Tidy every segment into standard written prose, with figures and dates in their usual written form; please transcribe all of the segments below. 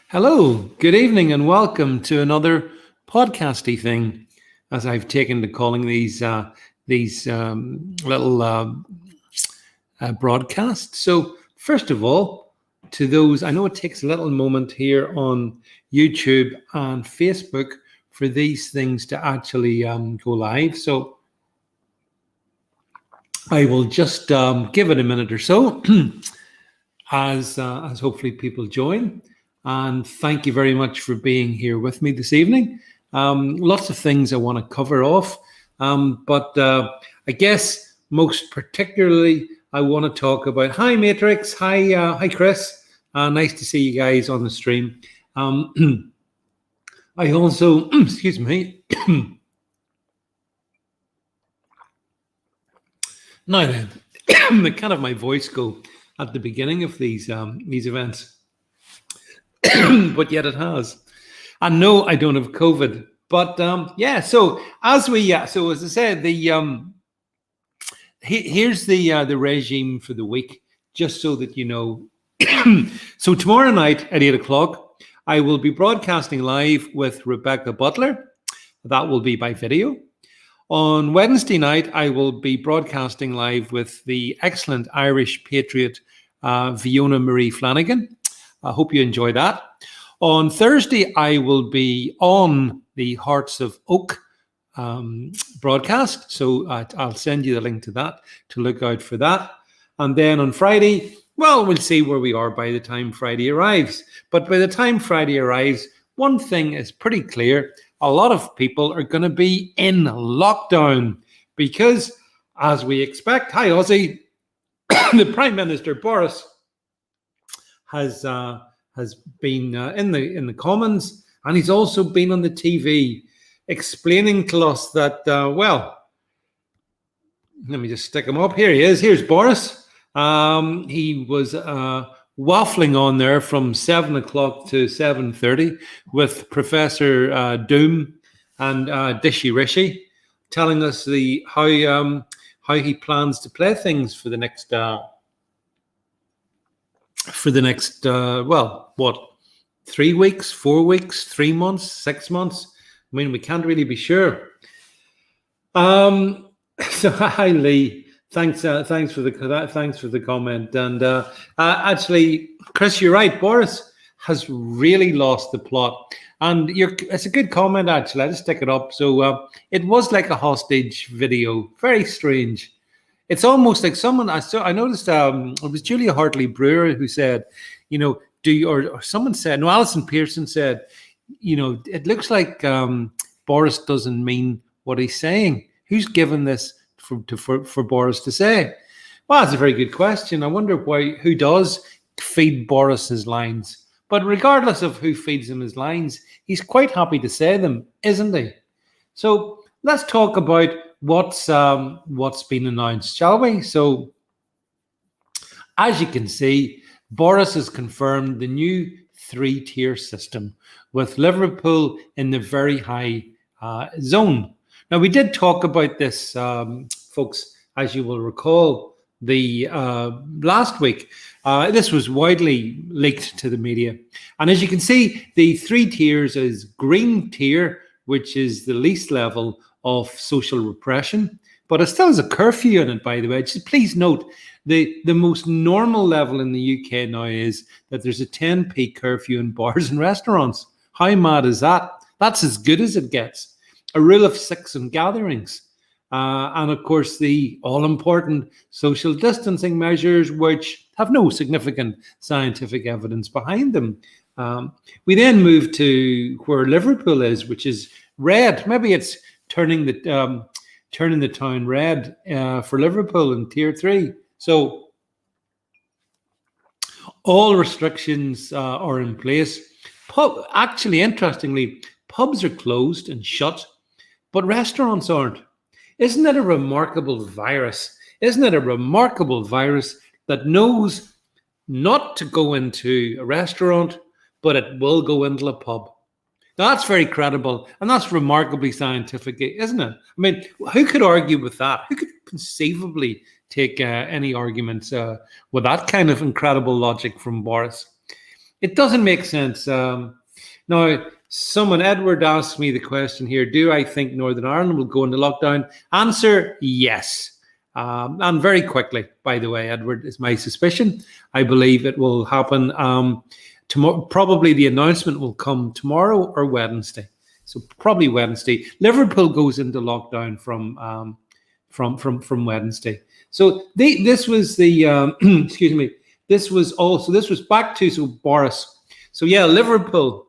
Hello, good evening, and welcome to another podcasty thing, as I've taken to calling these little broadcasts. So, first of all, to those, I know it takes a little moment here on YouTube and Facebook for these things to actually go live. So, I will just give it a minute or so as hopefully people join. And thank you very much for being here with me this evening. Lots of things I want to cover off, but I guess most particularly I want to talk about. Hi, Matrix. Hi, Chris. Nice to see you guys on the stream. I also, excuse me. Now then, kind of my voice go at the beginning of these events. But yet it has. And no, I don't have COVID. But yeah, so as I said, here's the regime for the week, just so that you know. So tomorrow night at 8:00, I will be broadcasting live with Rebecca Butler. That will be by video. On Wednesday night, I will be broadcasting live with the excellent Irish patriot Fiona Marie Flanagan. I hope you enjoy that. On Thursday, I will be on the Hearts of Oak broadcast. So I'll send you the link to that to look out for that. And then on Friday, well, we'll see where we are by the time Friday arrives. But by the time Friday arrives, one thing is pretty clear. A lot of people are going to be in lockdown because, as we expect, hi, Ozzy, the Prime Minister, Boris, has been in the Commons, and he's also been on the TV explaining to us that, well, let me just stick him up. Here he is. Here's Boris. He was waffling on there from 7:00 to 7:30 with Professor Doom and Dishy Rishi, telling us how he plans to play things for the next well, what, 3 weeks, 4 weeks, 3 months, 6 months? I mean, we can't really be sure. So hi, Lee. Thanks for the comment. And actually, Chris, you're right. Boris has really lost the plot. And it's a good comment, actually. I just stick it up. So it was like a hostage video. Very strange. It's almost like someone I noticed. It was Julia Hartley Brewer who said, you know, or someone said, no, Alison Pearson said, you know, it looks like Boris doesn't mean what he's saying. Who's given this for Boris to say? Well, that's a very good question. I wonder who does feed Boris his lines. But regardless of who feeds him his lines, he's quite happy to say them, isn't he? So let's talk about what's been announced, shall we? So, as you can see, Boris has confirmed the new 3-tier system with Liverpool in the very high zone. Now, we did talk about this, folks, as you will recall, the last week. This was widely leaked to the media. And as you can see, the 3 tiers is green tier, which is the least level of social repression, but it still has a curfew in it, by the way. Just please note, the most normal level in the UK now is that there's a 10p curfew in bars and restaurants. How mad is that? That's as good as it gets. A rule of 6 in gatherings. And of course, the all-important social distancing measures, which have no significant scientific evidence behind them. We then move to where Liverpool is, which is red. Maybe it's turning the town red for Liverpool in tier 3. So all restrictions are in place. Actually, interestingly, pubs are closed and shut, but restaurants aren't. Isn't it a remarkable virus? Isn't it a remarkable virus that knows not to go into a restaurant, but it will go into a pub? Now, that's very credible, and that's remarkably scientific, isn't it? I mean, who could argue with that? Who could conceivably take any arguments with that kind of incredible logic from Boris? It doesn't make sense. Now, Edward asked me the question here, do I think Northern Ireland will go into lockdown? Answer, yes. And very quickly, by the way, Edward, is my suspicion. I believe it will happen tomorrow. Probably the announcement will come tomorrow or Wednesday. So probably Wednesday. Liverpool goes into lockdown from Wednesday. So this was the excuse me. This was back to Boris. So yeah, Liverpool.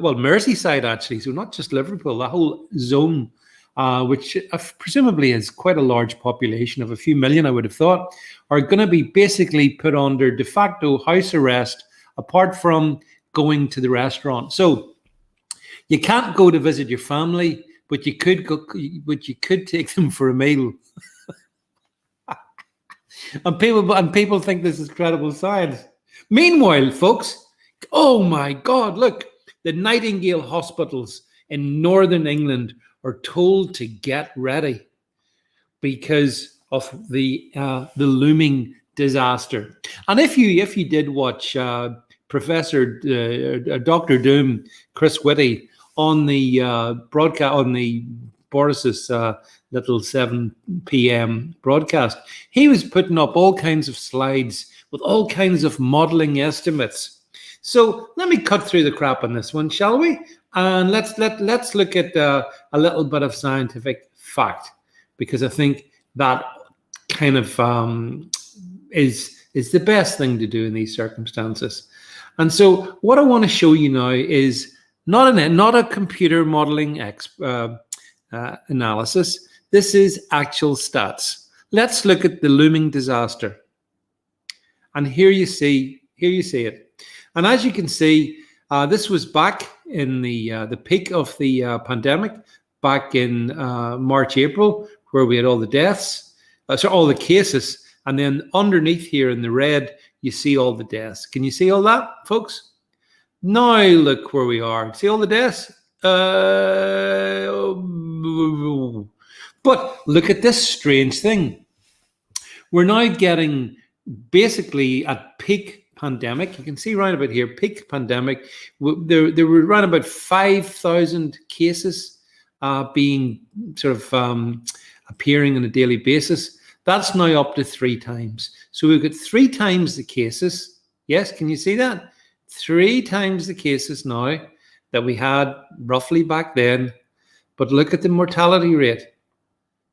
Well, Merseyside actually. So not just Liverpool, the whole zone, which presumably has quite a large population of a few million, I would have thought, are going to be basically put under de facto house arrest, apart from going to the restaurant. So you can't go to visit your family, but you could go. But you could take them for a meal. And people think this is credible science. Meanwhile, folks, oh my God, look, the Nightingale hospitals in Northern England are told to get ready because of the looming disaster. And if you did watch Professor Dr. Doom, Chris Whitty, on the broadcast on the Boris's little 7 p.m. broadcast, he was putting up all kinds of slides with all kinds of modeling estimates. So let me cut through the crap on this one, shall we? And let's look at a little bit of scientific fact, because I think that kind of is the best thing to do in these circumstances. And so what I want to show you now is not a computer modeling analysis. This is actual stats. Let's look at the looming disaster. And here you see it. And as you can see, this was back in the peak of the pandemic, back in March, April, where we had all the deaths, all the cases. And then underneath here in the red, you see all the deaths. Can you see all that, folks? Now look where we are. See all the deaths? But look at this strange thing. We're now getting basically at peak pandemic. You can see right about here, peak pandemic. There were around about 5,000 cases being sort of appearing on a daily basis. That's now up to 3 times. So we've got 3 times the cases. Yes, can you see that? 3 times the cases now that we had roughly back then. But look at the mortality rate.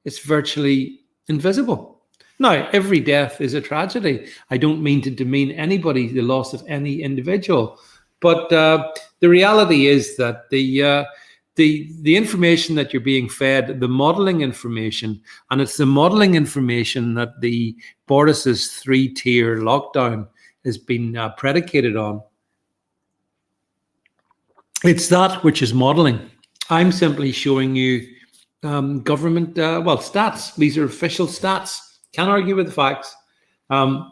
It's virtually invisible. Now, every death is a tragedy. I don't mean to demean anybody, the loss of any individual. But the reality is that the information that you're being fed, the modeling information, and it's the modeling information that the Boris's 3-tier lockdown has been predicated on. It's that which is modeling. I'm simply showing you government, stats. These are official stats. Can't argue with the facts. And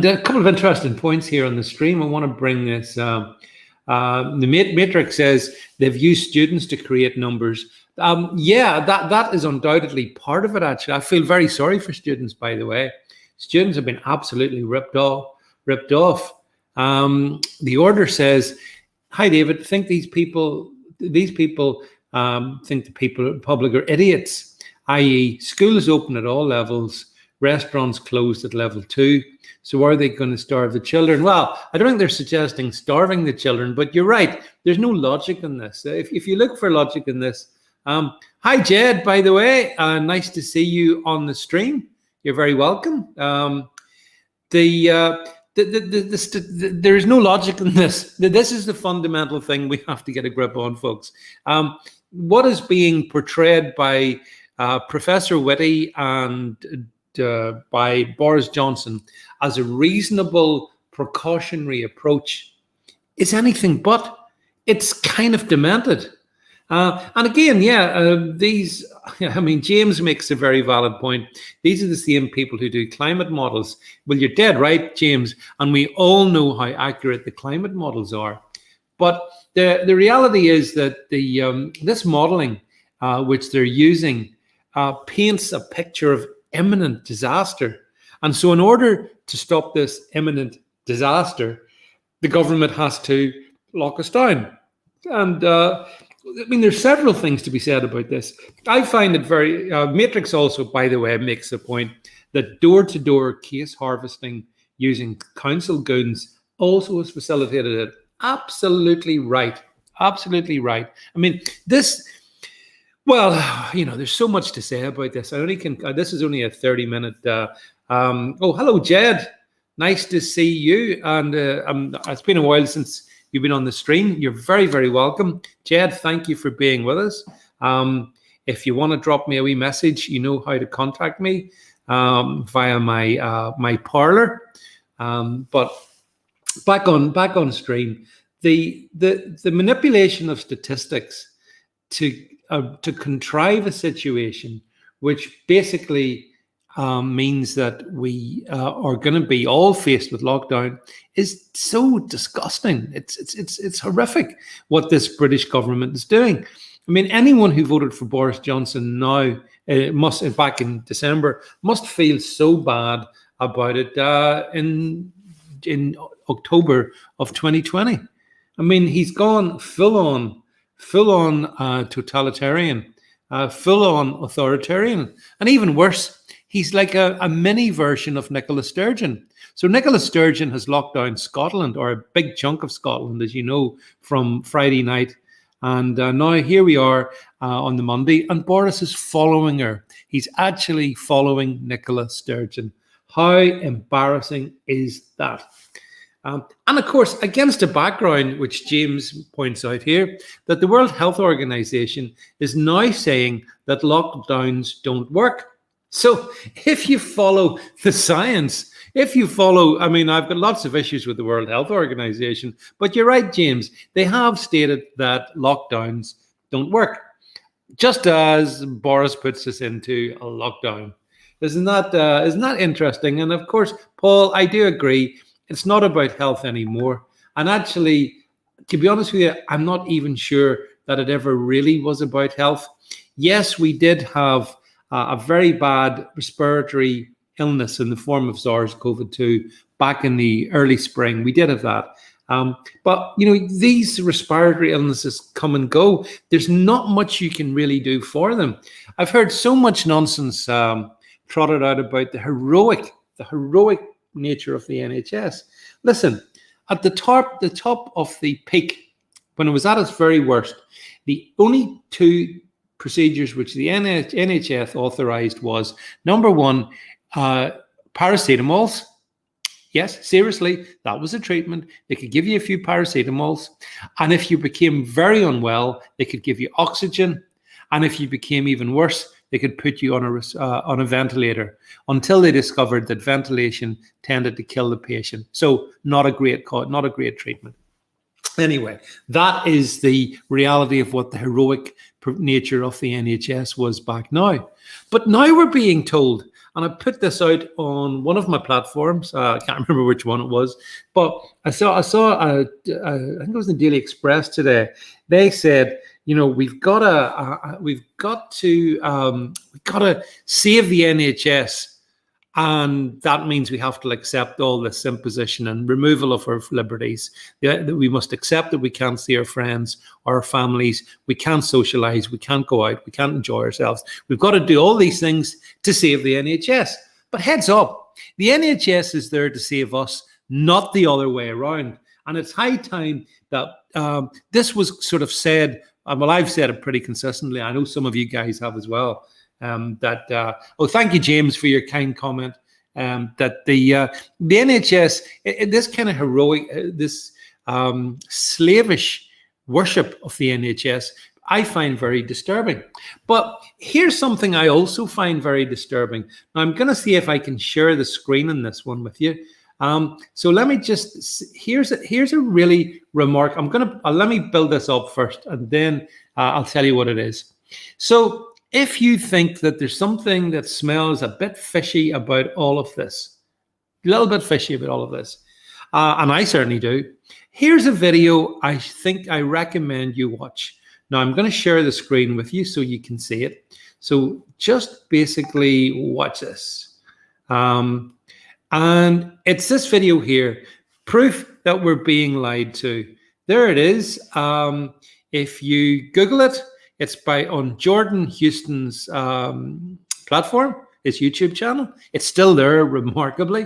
a couple of interesting points here on the stream. I want to bring this. The Matrix says they've used students to create numbers. Yeah, that is undoubtedly part of it, actually. I feel very sorry for students, by the way. Students have been absolutely ripped off. The order says, hi, David, think these people think the public are idiots, i.e. schools open at all levels, restaurants closed at level 2. So are they going to starve the children? Well, I don't think they're suggesting starving the children, but you're right. There's no logic in this. If you look for logic in this, hi, Jed, by the way, nice to see you on the stream. You're very welcome. There is no logic in this. This is the fundamental thing we have to get a grip on, folks. What is being portrayed by Professor Whitty and by Boris Johnson as a reasonable precautionary approach is anything but. It's kind of demented. And again, James makes a very valid point. These are the same people who do climate models. Well, you're dead right, James, and we all know how accurate the climate models are. But the reality is that this modeling, which they're using, paints a picture of imminent disaster. And so in order to stop this imminent disaster, the government has to lock us down. And I mean, there's several things to be said about this. I find it very, Matrix also, by the way, makes the point that door-to-door case harvesting using council goons also has facilitated it. Absolutely right. Absolutely right. I mean, this, well, there's so much to say about this. This is only a 30-minute, oh, hello, Jed. Nice to see you. And it's been a while since you've been on the stream. You're very, very welcome. Jed, thank you for being with us. If you want to drop me a wee message, you know how to contact me via my parlor. But back on stream, the manipulation of statistics to contrive a situation which basically means that we are going to be all faced with lockdown is so disgusting. It's horrific what this British government is doing. I mean, anyone who voted for Boris Johnson now must, back in December, must feel so bad about it in October of 2020. I mean, he's gone full on totalitarian, full on authoritarian, and even worse, he's like a mini version of Nicola Sturgeon. So Nicola Sturgeon has locked down Scotland, or a big chunk of Scotland, as you know, from Friday night. And now here we are on the Monday, and Boris is following her. He's actually following Nicola Sturgeon. How embarrassing is that? And of course, against a background, which James points out here, that the World Health Organization is now saying that lockdowns don't work. So if you follow the science, I mean, I've got lots of issues with the World Health Organization, but you're right, James, they have stated that lockdowns don't work, just as Boris puts us into a lockdown. Isn't that interesting? And of course, Paul, I do agree, it's not about health anymore. And actually, to be honest with you, I'm not even sure that it ever really was about health. Yes, we did have a very bad respiratory illness in the form of SARS-CoV-2 back in the early spring. We did have that. But, these respiratory illnesses come and go. There's not much you can really do for them. I've heard so much nonsense trotted out about the heroic nature of the NHS. Listen, at the top of the peak, when it was at its very worst, the only two procedures which the NHS authorized was, number one, paracetamols. Yes, seriously, that was a treatment. They could give you a few paracetamols. And if you became very unwell, they could give you oxygen. And if you became even worse, they could put you on a ventilator, until they discovered that ventilation tended to kill the patient. So not a great treatment. Anyway, that is the reality of what the heroic nature of the NHS was back now. But now we're being told, and I put this out on one of my platforms, I can't remember which one it was, but I saw I think it was the Daily Express today. They said, we've got to save the NHS. And that means we have to accept all this imposition and removal of our liberties. That we must accept that we can't see our friends or our families. We can't socialize. We can't go out. We can't enjoy ourselves. We've got to do all these things to save the NHS. But heads up, the NHS is there to save us, not the other way around. And it's high time that this was sort of said. Well, I've said it pretty consistently. I know some of you guys have as well. Thank you, James, for your kind comment. That the NHS, this kind of heroic, this slavish worship of the NHS, I find very disturbing. But here's something I also find very disturbing. Now, I'm going to see if I can share the screen on this one with you. So let me just, here's a really remark. Let me build this up first, and then I'll tell you what it is. So if you think that there's something that smells a bit fishy about all of this, a little bit fishy about all of this, and I certainly do, here's a video I recommend you watch. Now, I'm going to share the screen with you so you can see it. So just basically watch this. And it's this video here. proof that we're being lied to. There it is. If you Google it, it's on Jordan Houston's platform, his YouTube channel. It's still there, remarkably.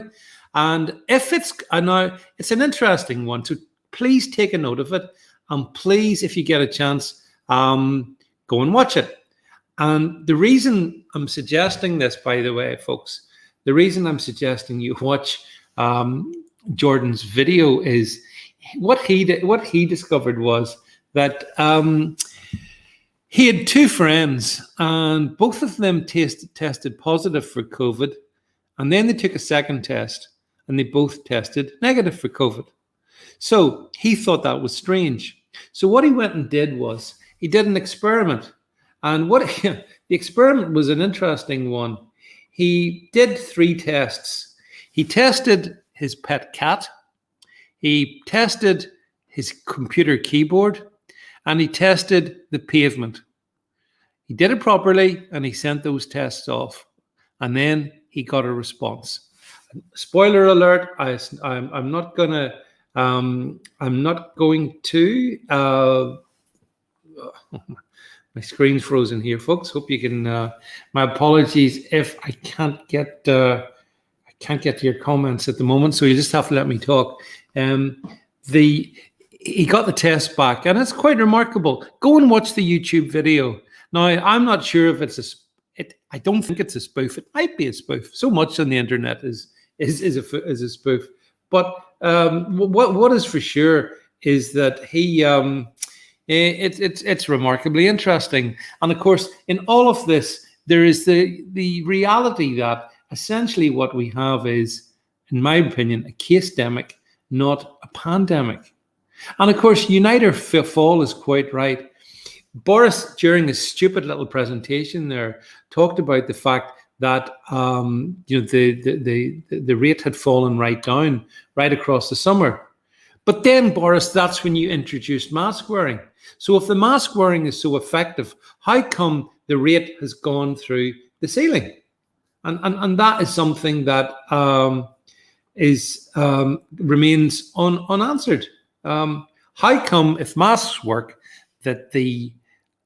And if it's now, it's an interesting one. So please take a note of it, and please, if you get a chance, go and watch it. And the reason I'm suggesting this, by the way, folks, the reason I'm suggesting you watch Jordan's video is what he discovered was that he had two friends, and both of them tested positive for COVID, and then they took a second test, and they both tested negative for COVID. So he thought that was strange. So what he went and did was he did an experiment, and the experiment was an interesting one. He did 3 tests. He tested his pet cat, he tested his computer keyboard, and he tested the pavement. He did it properly, and he sent those tests off, and then he got a response. Spoiler alert: I'm not going to. My screen's frozen here, folks. Hope you can. My apologies if I can't get to your comments at the moment, so you just have to let me talk. He got the test back, and it's quite remarkable. Go and watch the YouTube video. Now, I'm not sure if I don't think it's a spoof. It might be a spoof. So much on the internet is a spoof. But what is for sure is that it's remarkably interesting. And of course, in all of this, there is the reality that essentially what we have is, in my opinion, a case-demic, not a pandemic. And of course, Unite or Fall is quite right. Boris, during his stupid little presentation there, talked about the fact that the rate had fallen right down, right across the summer. But then, Boris, that's when you introduced mask wearing. So if the mask wearing is so effective, how come the rate has gone through the ceiling? And that is something that remains unanswered. How come, if masks work, that the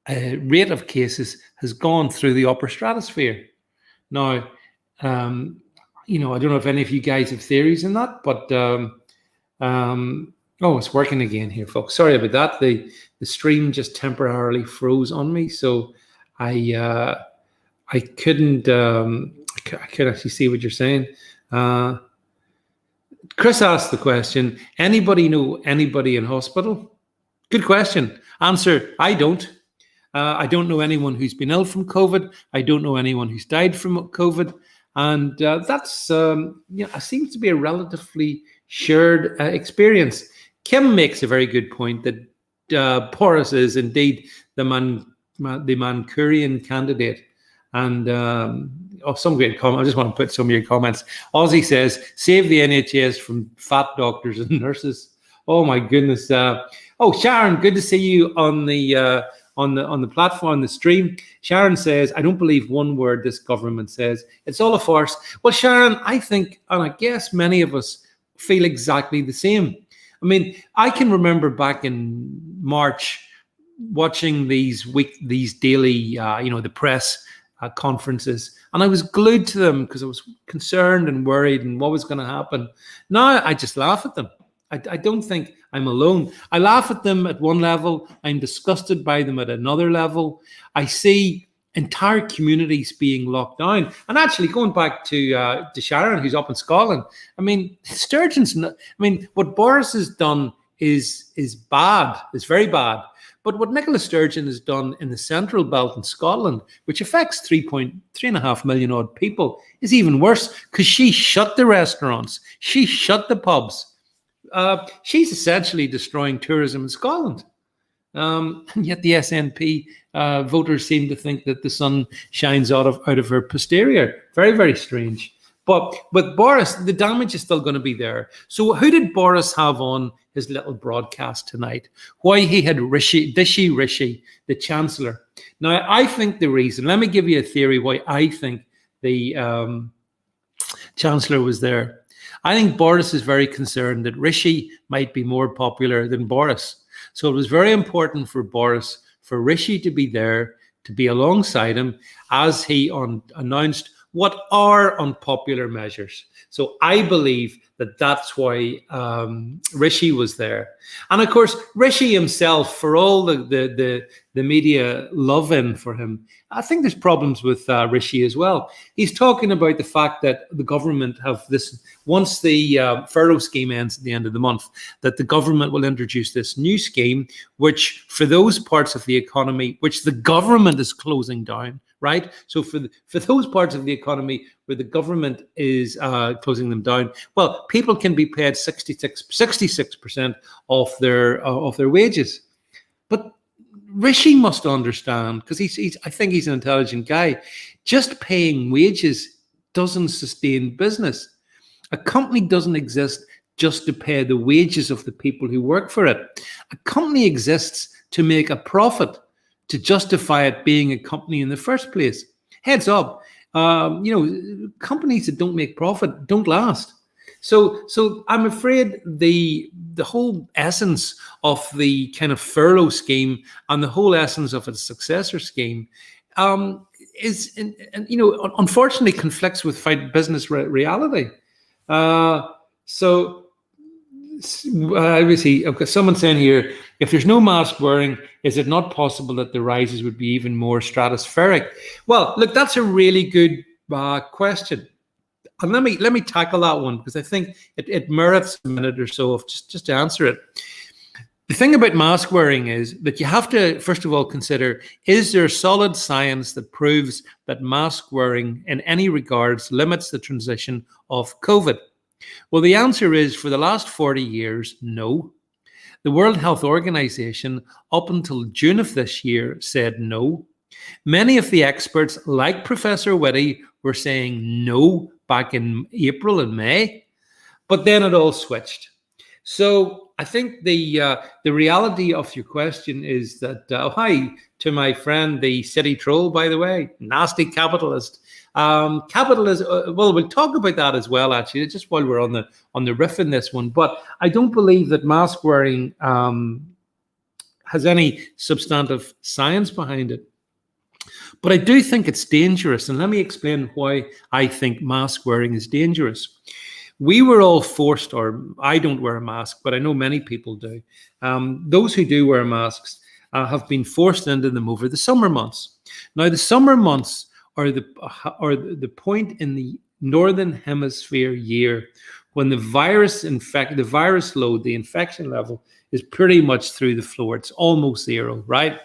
rate of cases has gone through the upper stratosphere? Now, I don't know if any of you guys have theories in that, but it's working again here, folks. Sorry about that. The stream just temporarily froze on me, so I couldn't I could actually see what you're saying. Chris asked the question, anybody know anybody in hospital? Good question. Answer, I don't. I don't know anyone who's been ill from COVID. I don't know anyone who's died from COVID. And that's seems to be a relatively shared experience. Kim makes a very good point that Boris is indeed the Mancunian candidate. And some great comment. I just want to put some of your comments. Ozzy says, save the NHS from fat doctors and nurses. Oh my goodness. Sharon, good to see you on the platform, the stream. Sharon says, I don't believe one word this government says. It's all a farce. Well, Sharon, I think, and I guess many of us feel exactly the same. I mean, I can remember back in March watching these daily, the press conferences, and I was glued to them because I was concerned and worried and what was going to happen. Now I just laugh at them. I don't think I'm alone. I laugh at them at one level. I'm disgusted by them at another level. I see entire communities being locked down. And actually, going back to Sharon, who's up in Scotland, I mean, what Boris has done is bad. It's very bad. But what Nicola Sturgeon has done in the Central Belt in Scotland, which affects 3.5 million odd people, is even worse because she shut the restaurants. She shut the pubs. She's essentially destroying tourism in Scotland. And yet the SNP voters seem to think that the sun shines out of her posterior. Very, very strange. But with Boris, the damage is still going to be there. So who did Boris have on his little broadcast tonight? Why he had Rishi, the Chancellor. Now, I think the reason, let me give you a theory why I think the Chancellor was there. I think Boris is very concerned that Rishi might be more popular than Boris. So it was very important for Boris, for Rishi to be there, to be alongside him as he announced what are unpopular measures. So I believe that that's why Rishi was there. And of course, Rishi himself, for all the media love in for him, I think there's problems with Rishi as well. He's talking about the fact that the government have this, once the furlough scheme ends at the end of the month, that the government will introduce this new scheme, which for those parts of the economy, which the government is closing down, right? So for those parts of the economy where the government is closing them down, well, people can be paid 66% of their wages. But Rishi must understand, because I think he's an intelligent guy, just paying wages doesn't sustain business. A company doesn't exist just to pay the wages of the people who work for it. A company exists to make a profit, to justify it being a company in the first place. Heads up, companies that don't make profit don't last. So I'm afraid the whole essence of the kind of furlough scheme and the whole essence of its successor scheme is, unfortunately conflicts with business reality. Obviously, okay, someone's saying here, if there's no mask wearing, is it not possible that the rises would be even more stratospheric? Well, look, that's a really good question. And let me tackle that one, because I think it merits a minute or so of just to answer it. The thing about mask wearing is that you have to, first of all, consider, is there solid science that proves that mask wearing in any regards limits the transition of COVID? Well, the answer is, for the last 40 years, no. The World Health Organization, up until June of this year, said no. Many of the experts, like Professor Whitty, were saying no back in April and May, but then it all switched. So I think the reality of your question is that, hi to my friend, the city troll, by the way, nasty capitalist. Well, we'll talk about that as well, actually, just while we're on the riff in this one. But I don't believe that mask wearing has any substantive science behind it. But I do think it's dangerous, and let me explain why I think mask wearing is dangerous. We were all forced, or I don't wear a mask, but I know many people do. Those who do wear masks have been forced into them over the summer months. Now, the summer months are the point in the northern hemisphere year when the virus load, the infection level, is pretty much through the floor. It's almost zero, right?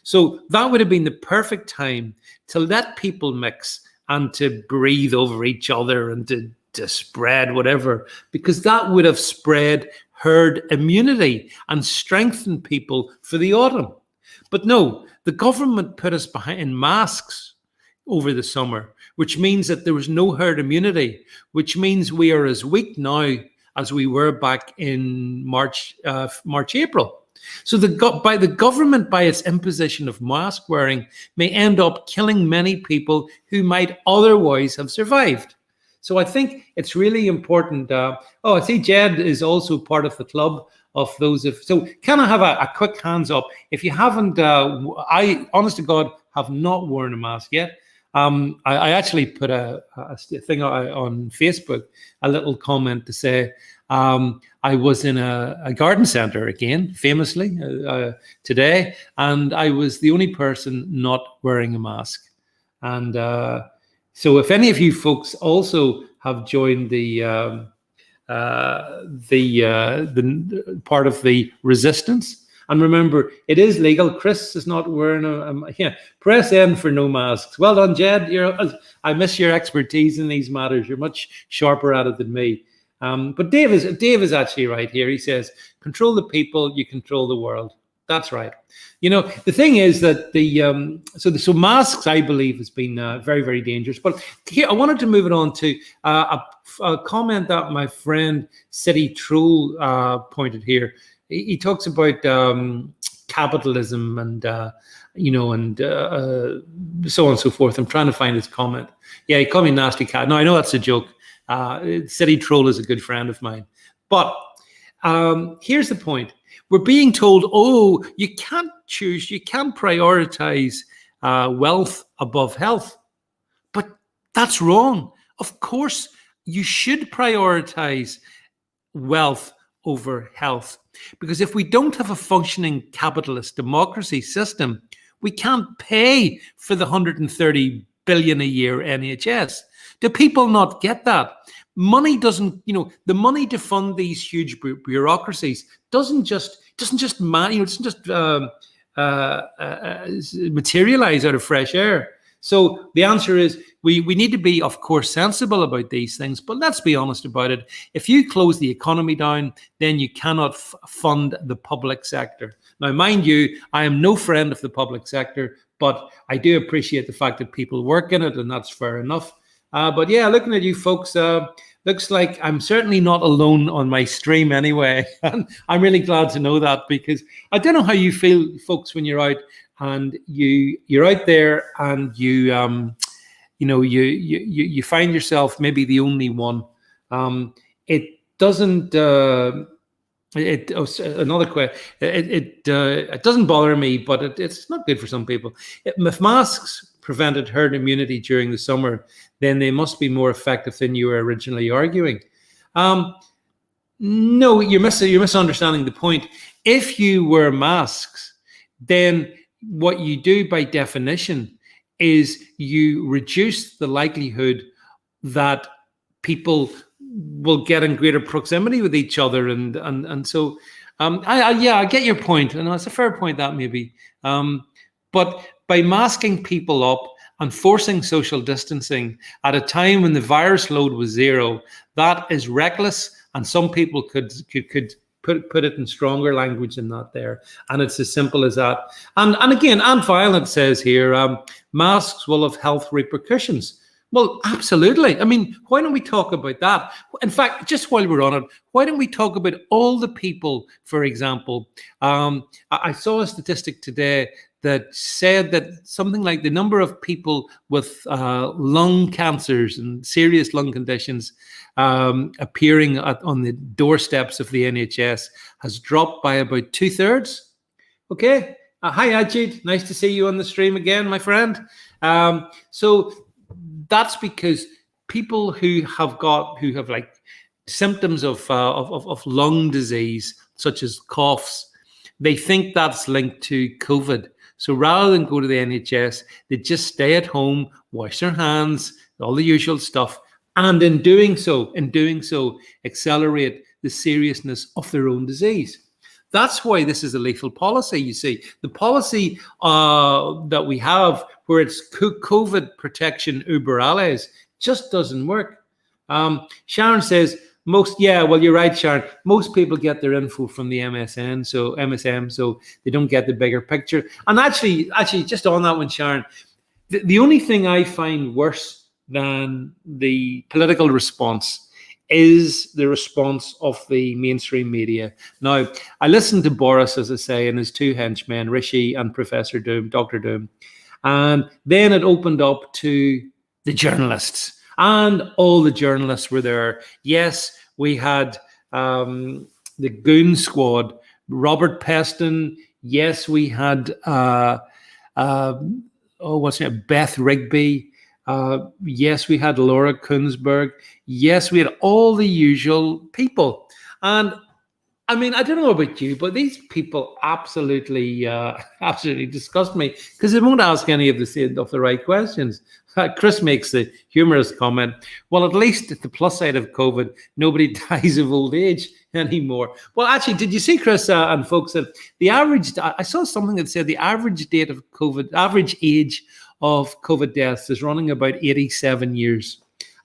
So that would have been the perfect time to let people mix and to breathe over each other and to spread whatever, because that would have spread herd immunity and strengthened people for the autumn. But no, the government put us behind masks over the summer, which means that there was no herd immunity, which means we are as weak now as we were back in March, April. So the government, by its imposition of mask wearing, may end up killing many people who might otherwise have survived. So I think it's really important. I see Jed is also part of the club of those. So can I have a quick hands up? If you haven't, I, honest to God, have not worn a mask yet. I actually put a thing on Facebook, a little comment to say, I was in a garden center again, famously, today, and I was the only person not wearing a mask. And so if any of you folks also have joined the part of the resistance, and remember, it is legal. Chris is not wearing press N for no masks. Well done, Jed. I miss your expertise in these matters. You're much sharper at it than me. But Dave is actually right here. He says, control the people, you control the world. That's right. The thing is that so masks, I believe, has been very, very dangerous. But here, I wanted to move it on to a comment that my friend City Troll pointed here. He talks about capitalism and so on and so forth. I'm trying to find his comment. Yeah, he called me nasty cat. No, I know that's a joke. City Troll is a good friend of mine. But here's the point. We're being told, oh, you can't prioritize wealth above health. But that's wrong. Of course, you should prioritize wealth over health. Because if we don't have a functioning capitalist democracy system, we can't pay for the 130 billion a year NHS. Do people not get that? Money doesn't, the money to fund these huge bureaucracies doesn't just materialize out of fresh air. So the answer is we need to be, of course, sensible about these things, but let's be honest about it. If you close the economy down, then you cannot fund the public sector. Now, mind you, I am no friend of the public sector, but I do appreciate the fact that people work in it, and that's fair enough. But yeah, looking at you folks, looks like I'm certainly not alone on my stream anyway. And I'm really glad to know that, because I don't know how you feel, folks, when you're out and you're out there and you find yourself maybe the only one. It doesn't. Another question. It doesn't bother me, but it's not good for some people. If masks prevented herd immunity during the summer, then they must be more effective than you were originally arguing. No, you're misunderstanding the point. If you wear masks, then what you do by definition is you reduce the likelihood that people will get in greater proximity with each other, and so I get your point, and it's a fair point, that maybe, but by masking people up and forcing social distancing at a time when the virus load was zero, that is reckless, and some people could put it in stronger language than that there, and it's as simple as that. And again, Ant Violent says here, masks will have health repercussions. Well, absolutely. I mean, why don't we talk about that? In fact, just while we're on it, why don't we talk about all the people, for example, I saw a statistic today that said that something like the number of people with lung cancers and serious lung conditions appearing on the doorsteps of the NHS has dropped by about 2/3. Okay. Hi, Ajit. Nice to see you on the stream again, my friend. So that's because people who have like symptoms of lung disease, such as coughs, they think that's linked to COVID. So rather than go to the NHS, they just stay at home, wash their hands, all the usual stuff, and in doing so, accelerate the seriousness of their own disease. That's why this is a lethal policy, you see. The policy that we have, where it's COVID protection uber alles, just doesn't work. Sharon says, you're right, Sharon. Most people get their info from the MSM, so they don't get the bigger picture. And actually, just on that one, Sharon, the only thing I find worse than the political response is the response of the mainstream media. Now, I listened to Boris, as I say, and his two henchmen, Rishi and Professor Doom, Dr. Doom. And then it opened up to the journalists. And all the journalists were there. Yes, we had the Goon Squad, Robert Peston. Yes, we had Beth Rigby. Yes, we had Laura Kunsberg. Yes, we had all the usual people. And I mean, I don't know about you, but these people absolutely disgust me, because they won't ask any of the right questions. Chris makes the humorous comment, well, at least at the plus side of COVID, nobody dies of old age anymore. Well, actually, did you see, Chris and folks, that the average, I saw something that said the average age of COVID deaths is running about 87 years.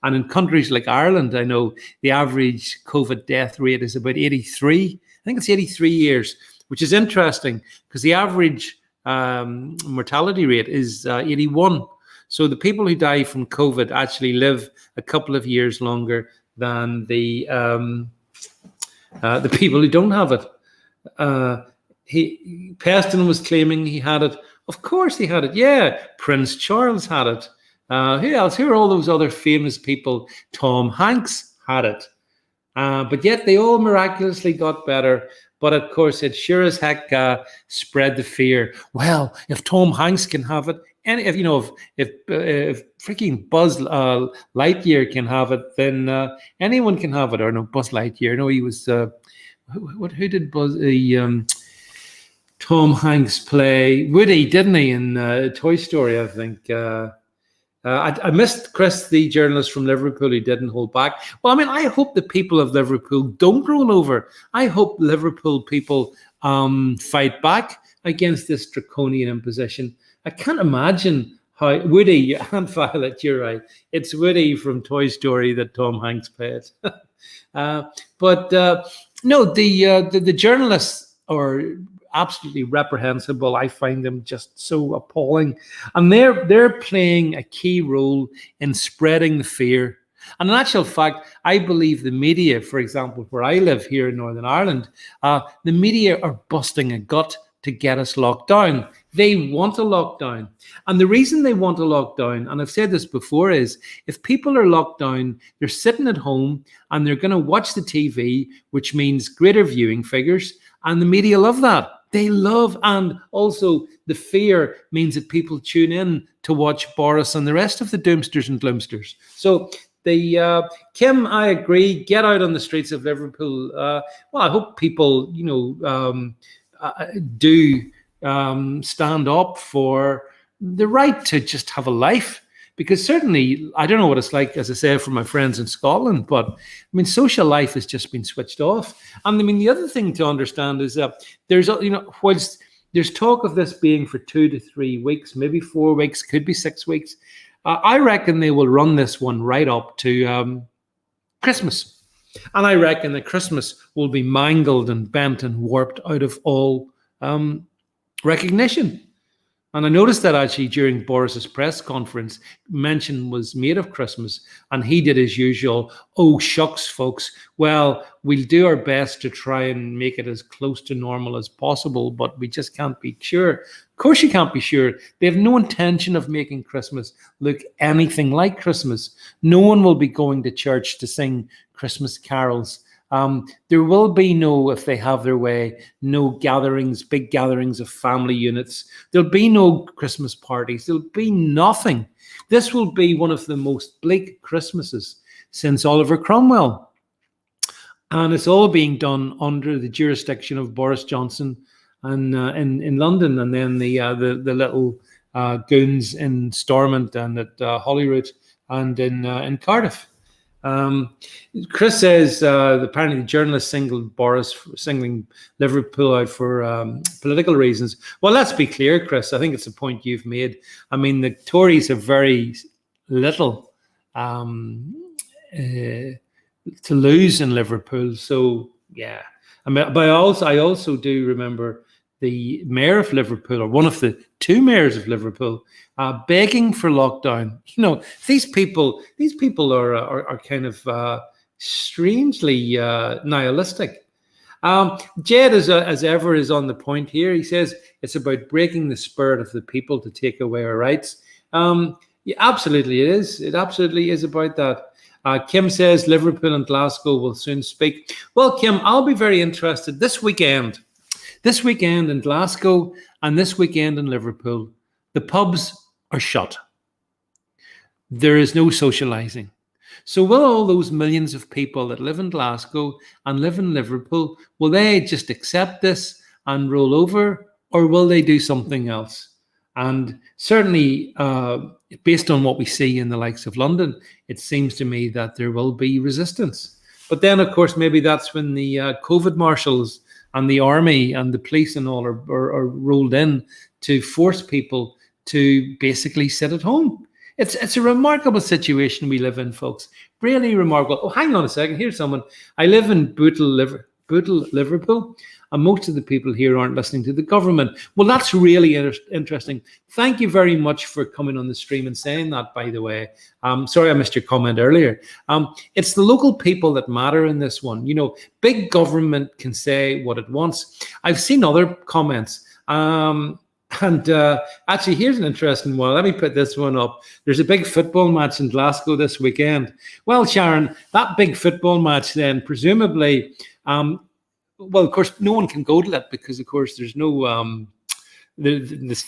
And in countries like Ireland, I know the average COVID death rate is about 83. I think it's 83 years, which is interesting because the average mortality rate is 81. So the people who die from COVID actually live a couple of years longer than the people who don't have it. Peston was claiming he had it. Of course he had it. Yeah, Prince Charles had it. Who else? Who are all those other famous people? Tom Hanks had it. But yet they all miraculously got better. But of course, it sure as heck spread the fear. Well, if Tom Hanks can have it, and if freaking Buzz Lightyear can have it, then anyone can have it. Or no, Buzz Lightyear. No, he was who did Tom Hanks play? Woody, didn't he, in Toy Story? I think. I missed Chris, the journalist from Liverpool, who didn't hold back. Well, I mean, I hope the people of Liverpool don't roll over. I hope Liverpool people fight back against this draconian imposition. I can't imagine how Woody and Violet, you're right. It's Woody from Toy Story that Tom Hanks played. But no, the journalists are absolutely reprehensible. I find them just so appalling, and they're playing a key role in spreading the fear. And in actual fact, I believe the media, for example, where I live here in Northern Ireland, the media are busting a gut to get us locked down. They want a lockdown. And the reason they want a lockdown, and I've said this before, is if people are locked down, they're sitting at home and they're going to watch the TV, which means greater viewing figures, and the media love that. They love, and also the fear means that people tune in to watch Boris and the rest of the doomsters and gloomsters. So Kim, I agree. Get out on the streets of Liverpool. Well, I hope people, do stand up for the right to just have a life. Because certainly, I don't know what it's like, as I say, for my friends in Scotland, but I mean, social life has just been switched off. And I mean, the other thing to understand is that whilst there's talk of this being for 2 to 3 weeks, maybe 4 weeks, could be 6 weeks, I reckon they will run this one right up to Christmas. And I reckon that Christmas will be mangled and bent and warped out of all recognition. And I noticed that actually during Boris's press conference, mention was made of Christmas, and he did his usual, "Oh, shucks, folks. Well, we'll do our best to try and make it as close to normal as possible, but we just can't be sure." Of course you can't be sure. They have no intention of making Christmas look anything like Christmas. No one will be going to church to sing Christmas carols. There will be no, if they have their way, no gatherings, big gatherings of family units. There'll be no Christmas parties. There'll be nothing. This will be one of the most bleak Christmases since Oliver Cromwell. And it's all being done under the jurisdiction of Boris Johnson and in London, and then the little goons in Stormont and at Holyrood and in Cardiff. Chris says apparently the journalist singling Liverpool out for political reasons. Well, let's be clear, Chris. I think it's a point you've made. I mean, the Tories have very little to lose in Liverpool. So yeah, I mean, but I also do remember the mayor of Liverpool, or one of the two mayors of Liverpool, begging for lockdown. These people are kind of strangely nihilistic. Jed, as ever, is on the point here. He says it's about breaking the spirit of the people to take away our rights. Yeah, absolutely it is. It absolutely is about that. Kim says Liverpool and Glasgow will soon speak. Well, Kim, I'll be very interested this weekend. This weekend in Glasgow and this weekend in Liverpool, the pubs are shut. There is no socialising. So will all those millions of people that live in Glasgow and live in Liverpool, will they just accept this and roll over, or will they do something else? And certainly, based on what we see in the likes of London, it seems to me that there will be resistance. But then, of course, maybe that's when the COVID marshals and the army and the police and all are rolled in to force people to basically sit at home. It's a remarkable situation we live in, folks. Really remarkable. Oh, hang on a second. Here's someone. I live in Bootle, Liverpool, and most of the people here aren't listening to the government. Well, that's really interesting. Thank you very much for coming on the stream and saying that, by the way. Sorry I missed your comment earlier. It's the local people that matter in this one. Big government can say what it wants. I've seen other comments. And actually, here's an interesting one. Let me put this one up. There's a big football match in Glasgow this weekend. Well, Sharon, that big football match then, presumably, well, of course, no one can go to that because, of course, there's no the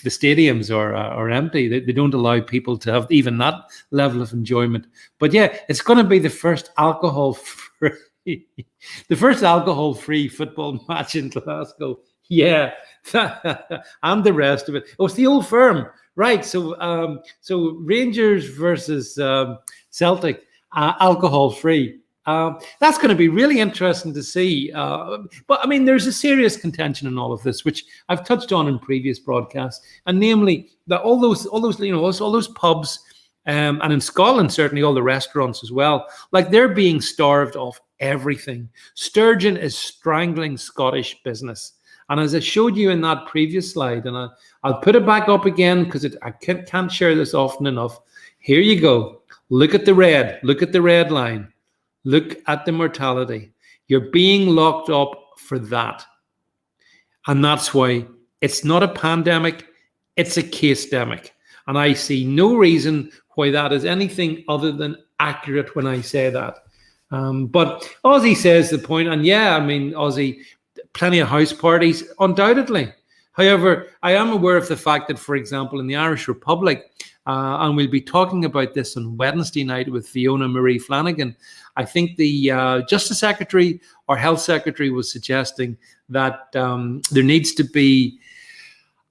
stadiums are empty. They don't allow people to have even that level of enjoyment. But yeah, it's going to be the first alcohol-free, the first alcohol-free football match in Glasgow. Yeah, and the rest of it. Oh, it's the Old Firm, right? So, so Rangers versus Celtic, alcohol-free. That's going to be really interesting to see. But I mean, there's a serious contention in all of this, which I've touched on in previous broadcasts, and namely that all those pubs, and in Scotland certainly all the restaurants as well, like they're being starved of everything. Sturgeon is strangling Scottish business. And as I showed you in that previous slide, and I'll put it back up again because I can't share this often enough. Here you go. Look at the red. Look at the red line. Look at the mortality. You're being locked up for that. And that's why it's not a pandemic, it's a case-demic. And I see no reason why that is anything other than accurate when I say that. But Ozzy says the point, and yeah, I mean, Ozzy, plenty of house parties, undoubtedly. However, I am aware of the fact that, for example, in the Irish Republic, and we'll be talking about this on Wednesday night with Fiona Marie Flanagan, I think the Justice Secretary or Health Secretary was suggesting that there needs to be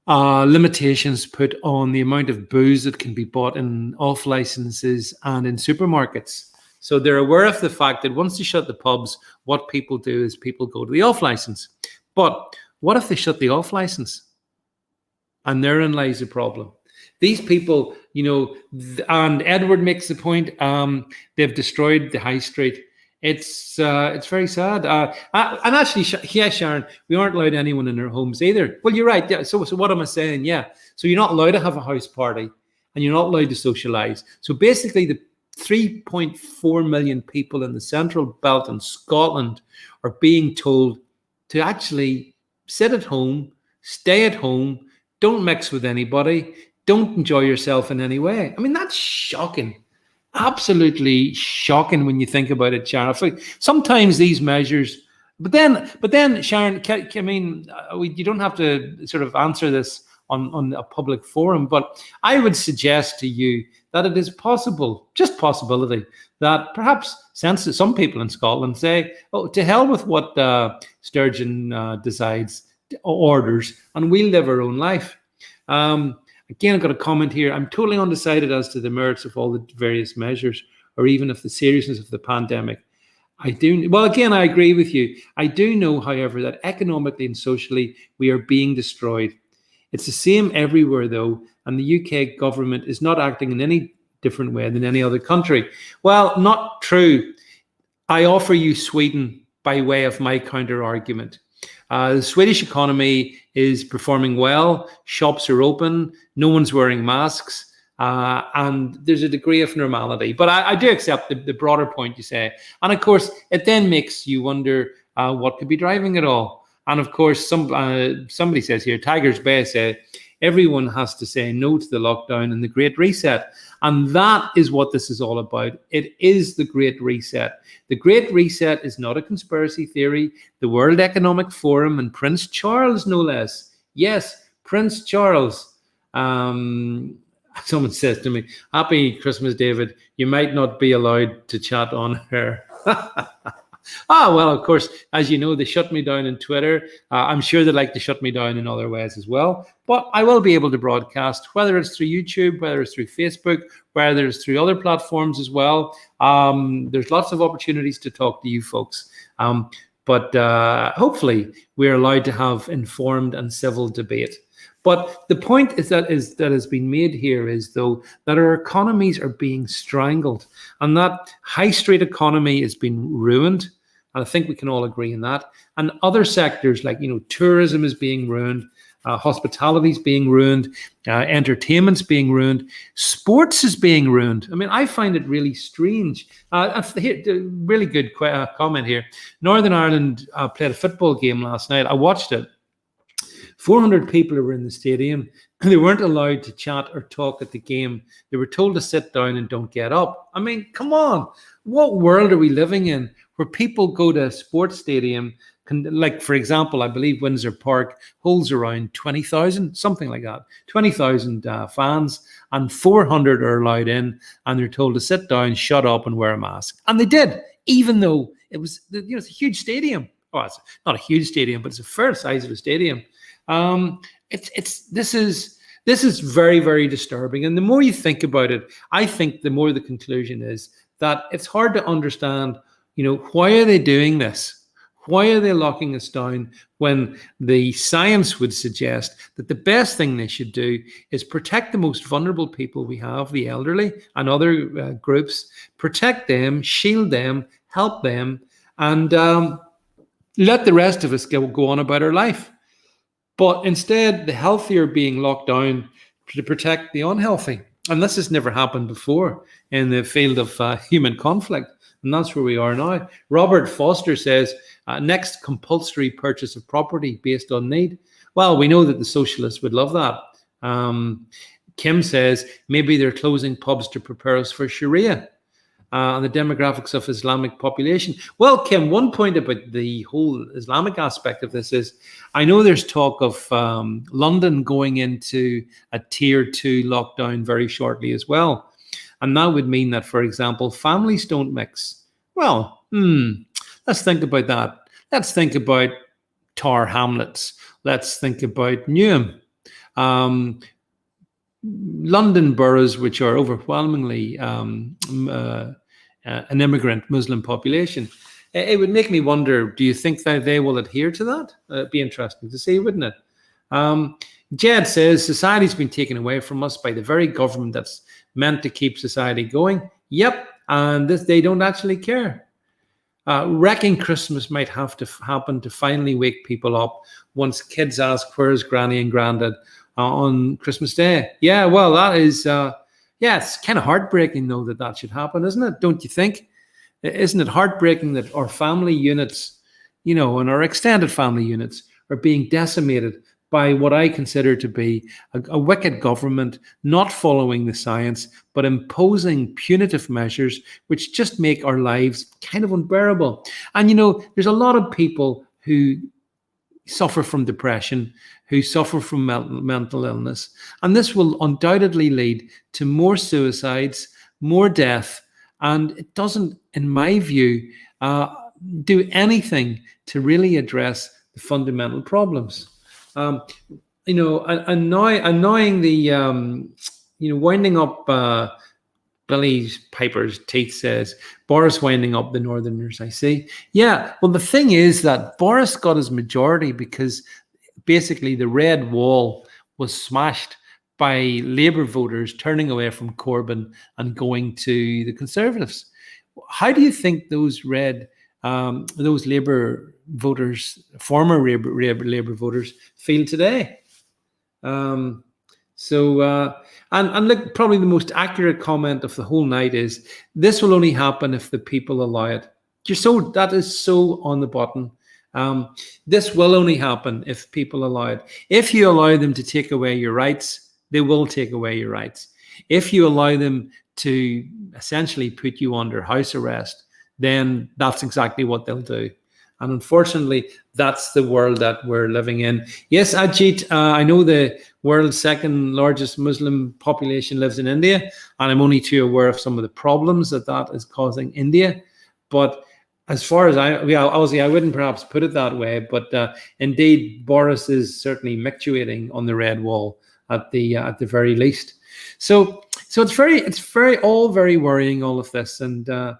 limitations put on the amount of booze that can be bought in off licenses and in supermarkets. So they're aware of the fact that once they shut the pubs, what people do is people go to the off license. But what if they shut the off license? And therein lies the problem. These people, you know, and Edward makes the point, they've destroyed the high street. It's very sad. And actually, yeah, Sharon, we aren't allowed anyone in their homes either. Well, you're right. Yeah. So what am I saying? Yeah. So you're not allowed to have a house party and you're not allowed to socialize. So basically the 3.4 million people in the Central Belt in Scotland are being told to actually sit at home, stay at home, don't mix with anybody, don't enjoy yourself in any way. I mean, that's shocking. Absolutely shocking when you think about it, Sharon. Sometimes these measures, but then, Sharon, I mean, you don't have to sort of answer this on a public forum, but I would suggest to you that it is possible, just possibility, that perhaps some people in Scotland say, oh, to hell with what Sturgeon decides, orders, and we'll live our own life. Again, I've got a comment here. I'm totally undecided as to the merits of all the various measures, or even of the seriousness of the pandemic. Well, again, I agree with you. I do know, however, that economically and socially, we are being destroyed. It's the same everywhere, though, and the UK government is not acting in any different way than any other country. Well, not true. I offer you Sweden by way of my counter-argument. The Swedish economy is performing well. Shops are open. No one's wearing masks. And there's a degree of normality. But I do accept the broader point you say. And of course, it then makes you wonder what could be driving it all. And of course, somebody says here, Tigers Bay say, everyone has to say no to the lockdown and the Great Reset. And that is what this is all about. It is the Great Reset. The Great Reset is not a conspiracy theory. The World Economic Forum and Prince Charles, no less. Yes, Prince Charles. Someone says to me, happy Christmas, David. You might not be allowed to chat on her. Well, of course, as you know, they shut me down on Twitter. I'm sure they'd like to shut me down in other ways as well. But I will be able to broadcast, whether it's through YouTube, whether it's through Facebook, whether it's through other platforms as well. There's lots of opportunities to talk to you folks. But hopefully we're allowed to have informed and civil debate. But the point that has been made here is, though, that our economies are being strangled and that high street economy is being ruined. And I think we can all agree on that. And other sectors like, tourism is being ruined, hospitality is being ruined, entertainment's being ruined, sports is being ruined. I mean, I find it really strange. Really good comment here. Northern Ireland played a football game last night. I watched it. 400 people were in the stadium. They weren't allowed to chat or talk at the game. They were told to sit down and don't get up. I mean, come on. What world are we living in where people go to a sports stadium, like, for example, I believe Windsor Park holds around 20,000, something like that, 20,000 fans, and 400 are allowed in, and they're told to sit down, shut up, and wear a mask. And they did, even though it was, it's a huge stadium. Oh, it's not a huge stadium, but it's a fair size of a stadium. This is very, very disturbing. And the more you think about it, I think the more the conclusion is that it's hard to understand, why are they doing this? Why are they locking us down when the science would suggest that the best thing they should do is protect the most vulnerable people we have, the elderly and other groups, protect them, shield them, help them, and let the rest of us go on about our life. But instead, the healthy are being locked down to protect the unhealthy. And this has never happened before in the field of human conflict. And that's where we are now. Robert Foster says, next compulsory purchase of property based on need. Well, we know that the socialists would love that. Kim says, maybe they're closing pubs to prepare us for Sharia. And the demographics of Islamic population. Well, Kim, one point about the whole Islamic aspect of this is, I know there's talk of London going into a tier 2 lockdown very shortly as well. And that would mean that, for example, families don't mix. Well, let's think about that. Let's think about Tower Hamlets. Let's think about Newham. London boroughs, which are overwhelmingly an immigrant Muslim population. It would make me wonder, do you think that they will adhere to that? It'd be interesting to see, wouldn't it? Jed says, society's been taken away from us by the very government that's meant to keep society going. Yep, and they don't actually care. Wrecking Christmas might have to happen to finally wake people up once kids ask, where's Granny and Grandad on Christmas Day? Yeah, well, that is, it's kind of heartbreaking, though, that should happen, isn't it? Don't you think? Isn't it heartbreaking that our family units, and our extended family units are being decimated by what I consider to be a wicked government not following the science, but imposing punitive measures which just make our lives kind of unbearable. And, there's a lot of people who suffer from depression, who suffer from mental illness. And this will undoubtedly lead to more suicides, more death, and it doesn't, in my view, do anything to really address the fundamental problems. Annoying the, winding up Billy Piper's teeth, says, Boris winding up the Northerners, I see. Yeah, well, the thing is that Boris got his majority because basically the red wall was smashed by Labour voters turning away from Corbyn and going to the Conservatives. How do you think those those Labour voters, former Labour voters, feel today? And look, probably the most accurate comment of the whole night is, this will only happen if the people allow it. That is so on the button. This will only happen if people allow it. If you allow them to take away your rights, they will take away your rights. If you allow them to essentially put you under house arrest, then that's exactly what they'll do. And unfortunately, that's the world that we're living in. Yes, Ajit, I know the world's second largest Muslim population lives in India, and I'm only too aware of some of the problems that is causing India. But as far as obviously, I wouldn't perhaps put it that way, but indeed, Boris is certainly mictuating on the red wall at the very least. So it's very worrying, all of this. And I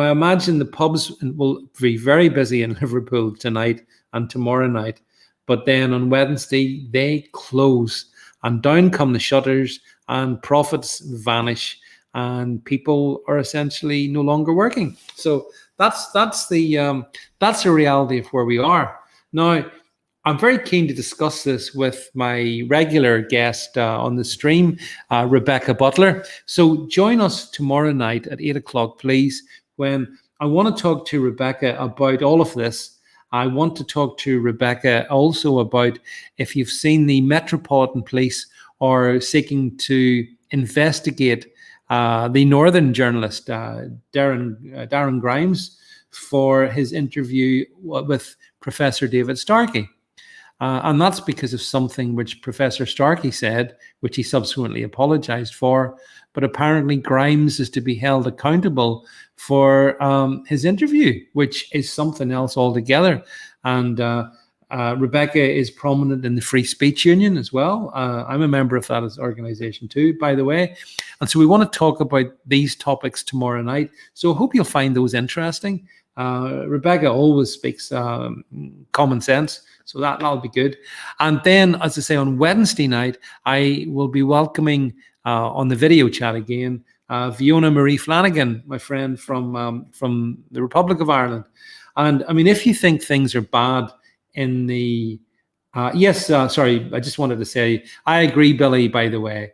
imagine the pubs will be very busy in Liverpool tonight and tomorrow night, but then on Wednesday they close, and down come the shutters, and profits vanish, and people are essentially no longer working. So that's the reality of where we are now. I'm very keen to discuss this with my regular guest on the stream, Rebecca Butler. So join us tomorrow night at 8 o'clock, please, when I want to talk to Rebecca about all of this I want to talk to Rebecca also about if you've seen the Metropolitan Police are seeking to investigate the Northern journalist, Darren Grimes, for his interview with Professor David Starkey. And that's because of something which Professor Starkey said, which he subsequently apologized for. But apparently Grimes is to be held accountable for his interview, which is something else altogether. And Rebecca is prominent in the Free Speech Union as well. I'm a member of that organization too, by the way. And so we want to talk about these topics tomorrow night. So I hope you'll find those interesting. Rebecca always speaks common sense, so that'll be good. And then, as I say, on Wednesday night, I will be welcoming on the video chat again Fiona Marie Flanagan, my friend from the Republic of Ireland. And I mean, if you think things are bad in the sorry, I just wanted to say I agree, Billy. By the way,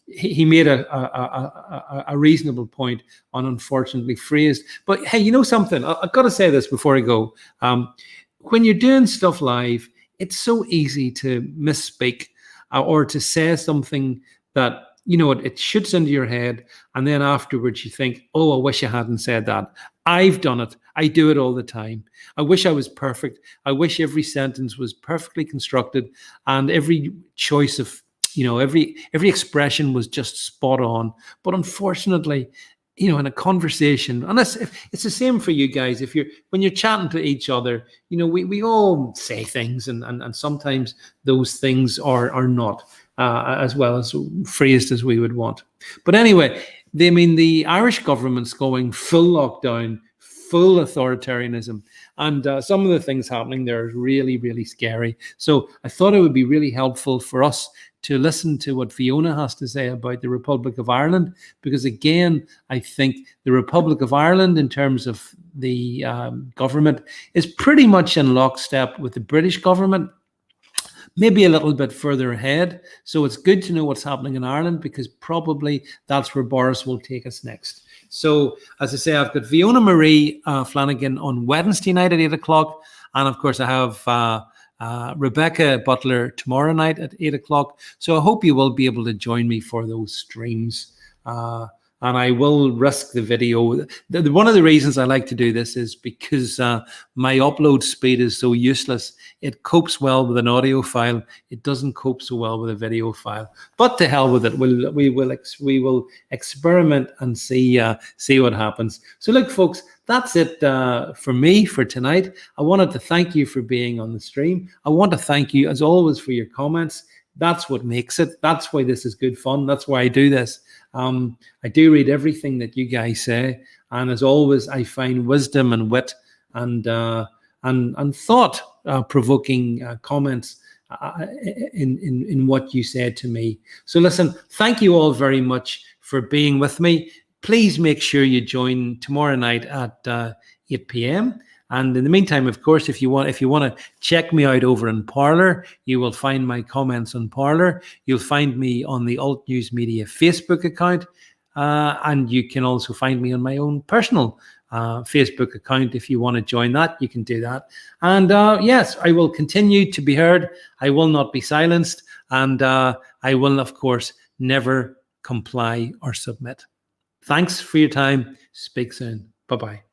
he made a reasonable point on unfortunately phrased. But hey, you know something? I've got to say this before I go. When you're doing stuff live, it's so easy to misspeak or to say something that, you know, it shoots into your head. And then afterwards you think, oh, I wish I hadn't said that. I've done it. I do it all the time. I wish I was perfect. I wish every sentence was perfectly constructed and every choice of, you know, every expression was just spot on. But unfortunately, you know, in a conversation, and it's the same for you guys. When you're chatting to each other, you know, we all say things, and sometimes those things are not as well as phrased as we would want. But anyway, the Irish government's going full lockdown, full authoritarianism, and some of the things happening there is really, really scary. So I thought it would be really helpful for us to listen to what Fiona has to say about the Republic of Ireland, because again, I think the Republic of Ireland, in terms of the government, is pretty much in lockstep with the British government, maybe a little bit further ahead. So it's good to know what's happening in Ireland, because probably that's where Boris will take us next. So as I say, I've got Fiona Marie Flanagan on Wednesday night at 8 o'clock. And of course I have Rebecca Butler tomorrow night at 8 o'clock. So I hope you will be able to join me for those streams. And I will risk the video. One of the reasons I like to do this is because my upload speed is so useless. It copes well with an audio file. It doesn't cope so well with a video file. But to hell with it. We will experiment and see what happens. So look, folks, that's it for me for tonight. I wanted to thank you for being on the stream. I want to thank you, as always, for your comments. That's what makes it. That's why this is good fun. That's why I do this. I do read everything that you guys say, and as always, I find wisdom and wit and thought-provoking comments in what you said to me. So listen, thank you all very much for being with me. Please make sure you join tomorrow night at 8 p.m. And in the meantime, of course, if you want to check me out over in Parler, you will find my comments on Parler. You'll find me on the Alt News Media Facebook account, and you can also find me on my own personal Facebook account. If you want to join that, you can do that. And yes, I will continue to be heard. I will not be silenced, and I will, of course, never comply or submit. Thanks for your time. Speak soon. Bye-bye.